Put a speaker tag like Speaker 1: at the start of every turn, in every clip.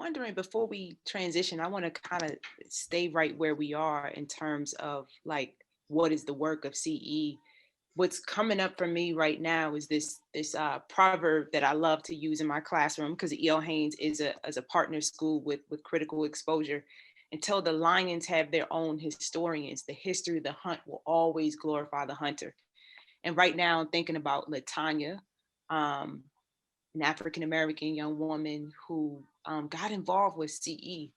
Speaker 1: wondering, before we transition, I want to kind of stay right where we are in terms of like what is the work of CE. What's coming up for me right now is this proverb that I love to use in my classroom, because E.L. Haynes is a partner school with critical exposure. Until the lions have their own historians, the history of the hunt will always glorify the hunter. And right now I'm thinking about Latanya, um, an African American young woman who got involved with CE.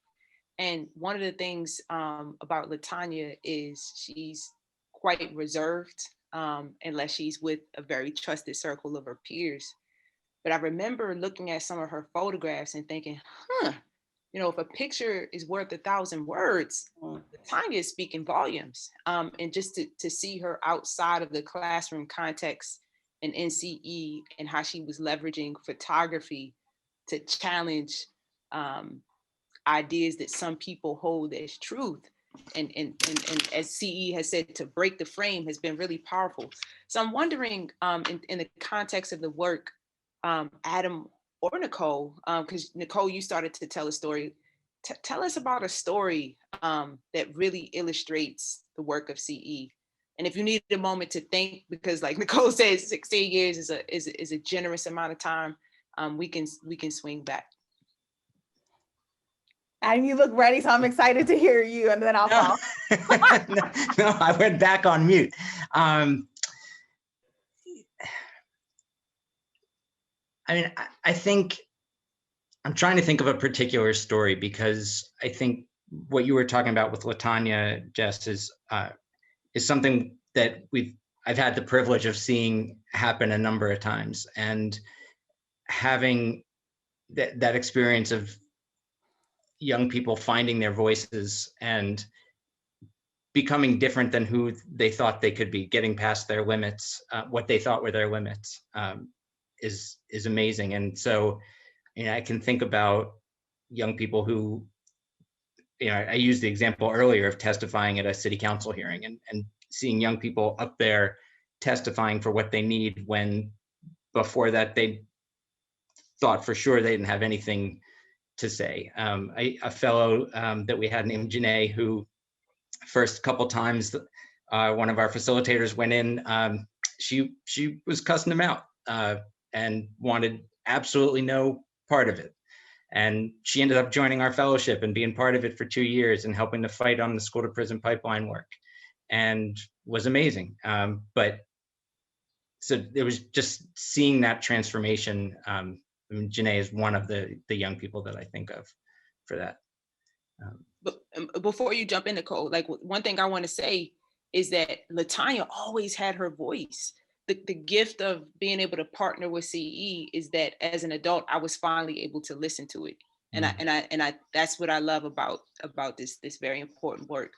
Speaker 1: And one of the things about Latanya is she's quite reserved, unless she's with a very trusted circle of her peers. But I remember looking at some of her photographs and thinking, if a picture is worth 1,000 words, Latanya is speaking volumes. And just to see her outside of the classroom context in NCE, and how she was leveraging photography to challenge ideas that some people hold as truth. And as CE has said, to break the frame has been really powerful. So I'm wondering, in the context of the work, Adam or Nicole, because Nicole, you started to tell a story. Tell us about a story that really illustrates the work of CE. And if you need a moment to think, because like Nicole says, 16 years is a generous amount of time, we can swing back.
Speaker 2: And you look ready, so I'm excited to hear you, and then I'll fall.
Speaker 3: No, I went back on mute. I think I'm trying to think of a particular story, because I think what you were talking about with Latanya, Jess, is something that I've had the privilege of seeing happen a number of times, and having that experience of young people finding their voices and becoming different than who they thought they could be, getting past their limits, what they thought were their limits, is amazing. And so, I can think about young people who, I used the example earlier of testifying at a city council hearing, and seeing young people up there testifying for what they need, when before that they thought for sure they didn't have anything to say. A fellow that we had named Janae, who first couple times one of our facilitators went in, she was cussing him out and wanted absolutely no part of it. And she ended up joining our fellowship and being part of it for 2 years and helping to fight on the school to prison pipeline work, and was amazing. But so it was just seeing that transformation. Janae is one of the young people that I think of for that.
Speaker 1: But before you jump in, Nicole, like one thing I want to say is that Latanya always had her voice. The gift of being able to partner with CE is that as an adult, I was finally able to listen to it. And I that's what I love about this very important work.